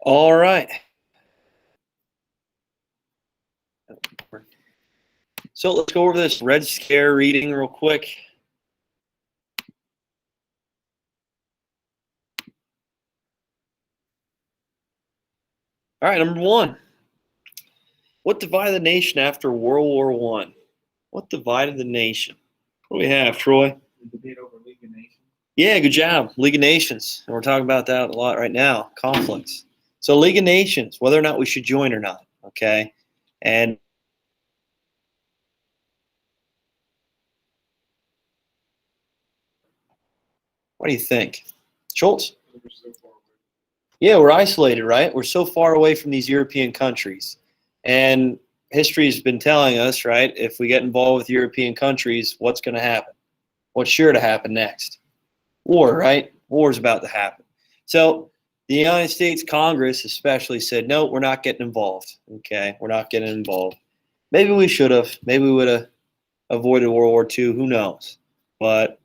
All right. So let's go over this Red Scare reading real quick. All right, number one. What divided the nation after World War I? What divided the nation? What do we have, Troy? The debate over League of Nations. Yeah, good job. League of Nations. And we're talking about that a lot right now, conflicts. So League of Nations, whether or not we should join or not, okay? And what do you think? Schultz? Yeah, we're isolated, right? We're so far away from these European countries. And history has been telling us, right, if we get involved with European countries, what's going to happen? What's sure to happen next? War, right? War is about to happen. So the United States Congress especially said, no, we're not getting involved. Okay, we're not getting involved. Maybe we should have. Maybe we would have avoided World War II. Who knows? But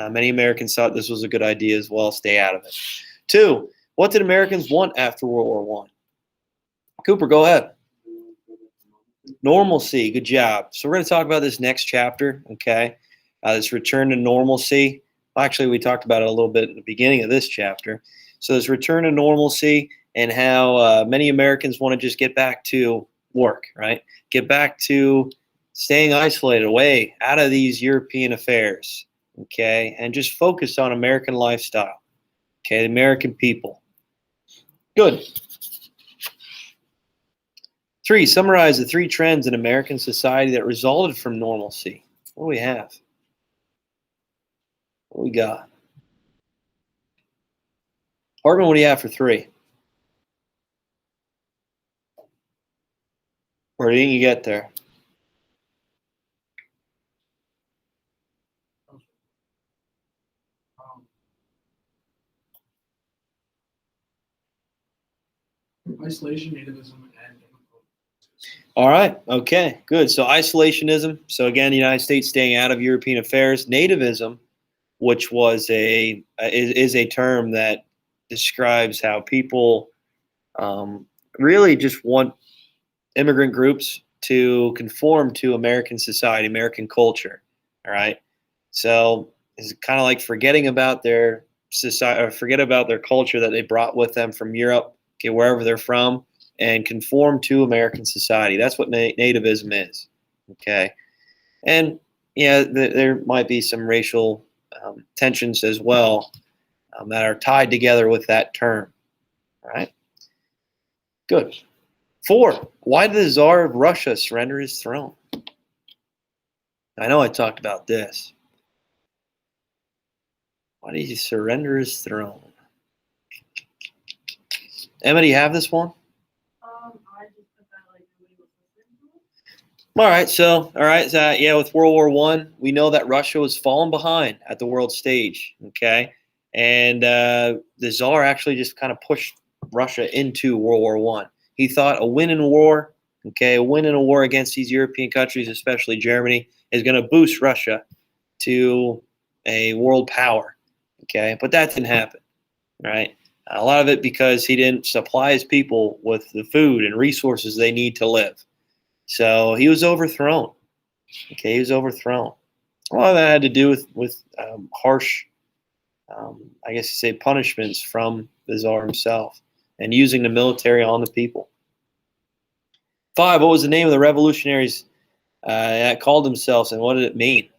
many Americans thought this was a good idea as well. Stay out of it. Two, what did Americans want after World War I? Cooper, go ahead. Normalcy. Good job. So we're going to talk about this next chapter, okay? This return to normalcy. Actually, we talked about it a little bit at the beginning of this chapter. So this return to normalcy and how many Americans want to just get back to work, right? Get back to staying isolated, away, out of these European affairs, okay? And just focus on American lifestyle, okay? The American people. Good. 3, summarize the 3 trends in American society that resulted from normalcy. What do we have? What we got? Hartman, what do you have for 3? Where didn't you get there? Isolation, nativism, and all right. Okay. Good. So isolationism. So again, the United States staying out of European affairs. Nativism, which was is a term that describes how people really just want immigrant groups to conform to American society, American culture. All right. So it's kind of like forgetting about their society, or forget about their culture that they brought with them from Europe, okay, wherever they're from, and conform to American society. That's what nativism is. Okay. And yeah, there might be some racial tensions as well that are tied together with that term. All right. Good. 4, why did the Tsar of Russia surrender his throne? I know I talked about this. Why did he surrender his throne? Emma, do you have this one? I just put that like nobody was listening to it. All right. So yeah, with World War I, we know that Russia was falling behind at the world stage. Okay, and the Tsar actually just kind of pushed Russia into World War I. He thought a win in war, okay, a win in a war against these European countries, especially Germany, is going to boost Russia to a world power. Okay, but that didn't happen, right? A lot of it because he didn't supply his people with the food and resources they need to live. So he was overthrown. Okay, he was overthrown. A lot of that had to do with harsh, I guess you say, punishments from the Tsar himself and using the military on the people. 5, what was the name of the revolutionaries that called themselves, and what did it mean?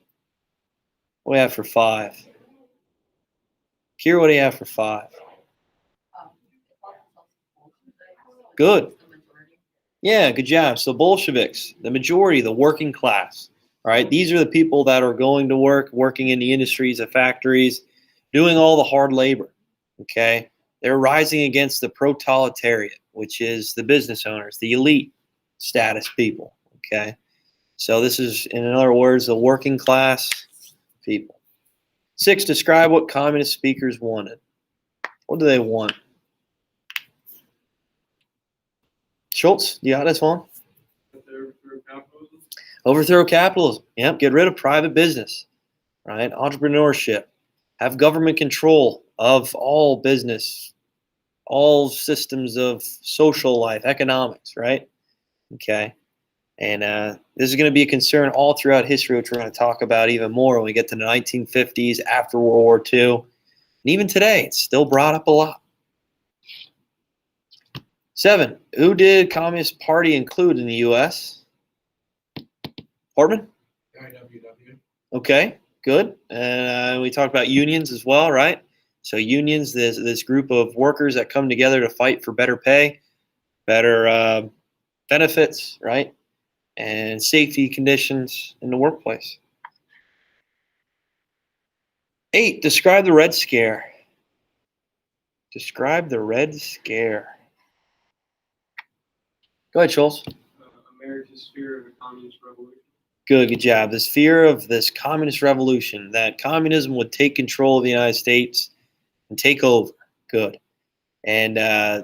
What do we have for 5? Kira, what do you have for 5? Good. Yeah, good job. So Bolsheviks, the majority, the working class, all right? These are the people that are going to work, working in the industries, the factories, doing all the hard labor, okay? They're rising against the proletariat, which is the business owners, the elite status people, okay? So this is, in other words, the working class people. 6, describe what communist speakers wanted. What do they want? Schultz, you got this one? Overthrow capitalism. Yep. Get rid of private business, right? Entrepreneurship. Have government control of all business, all systems of social life, economics, right? Okay. And this is going to be a concern all throughout history, which we're going to talk about even more when we get to the 1950s, after World War II. And even today, it's still brought up a lot. 7, who did Communist Party include in the U.S.? Portman? IWW. Okay, good. And we talked about unions as well, right? So unions, this group of workers that come together to fight for better pay, better benefits, right? And safety conditions in the workplace. 8, describe the Red Scare. Describe the Red Scare. Go ahead, Schultz. America's fear of a communist revolution. Good job. This fear of this communist revolution, that communism would take control of the United States and take over. Good. And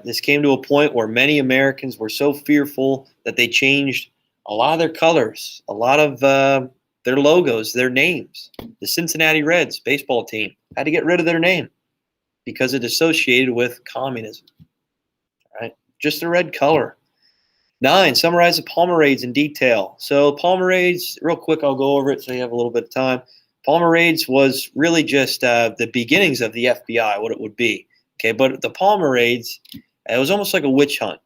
this came to a point where many Americans were so fearful that they changed a lot of their colors, a lot of their logos, their names. The Cincinnati Reds baseball team had to get rid of their name because it associated with communism. Right? Just the red color. 9, summarize the Palmer-Raids in detail. So Palmer-Raids, real quick, I'll go over it so you have a little bit of time. Palmer-Raids was really just the beginnings of the FBI, what it would be. Okay, but the Palmer-Raids, it was almost like a witch hunt.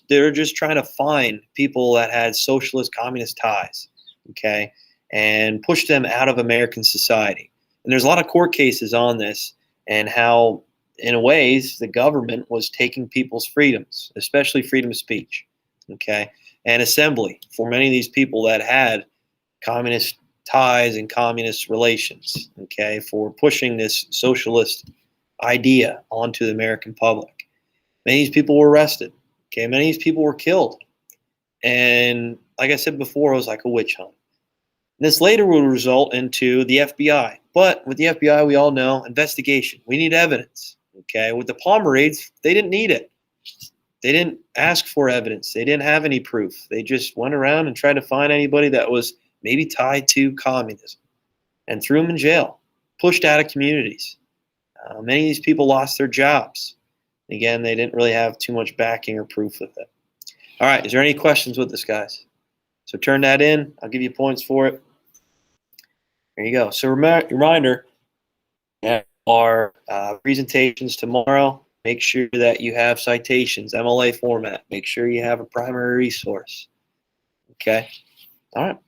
They're just trying to find people that had socialist, communist ties, okay, and push them out of American society. And there's a lot of court cases on this and how, in ways, the government was taking people's freedoms, especially freedom of speech, okay, and assembly for many of these people that had communist ties and communist relations, okay, for pushing this socialist idea onto the American public. Many of these people were arrested. Okay, many of these people were killed. And like I said before, it was like a witch hunt. This later will result into the FBI. But with the FBI, we all know investigation. We need evidence. Okay, with the Palmer-Raids, they didn't need it. They didn't ask for evidence. They didn't have any proof. They just went around and tried to find anybody that was maybe tied to communism and threw them in jail, pushed out of communities. Many of these people lost their jobs. Again, they didn't really have too much backing or proof with it. All right, is there any questions with this, guys? So turn that in. I'll give you points for it. There you go. So reminder, our presentations tomorrow, make sure that you have citations, MLA format. Make sure you have a primary resource. Okay? All right.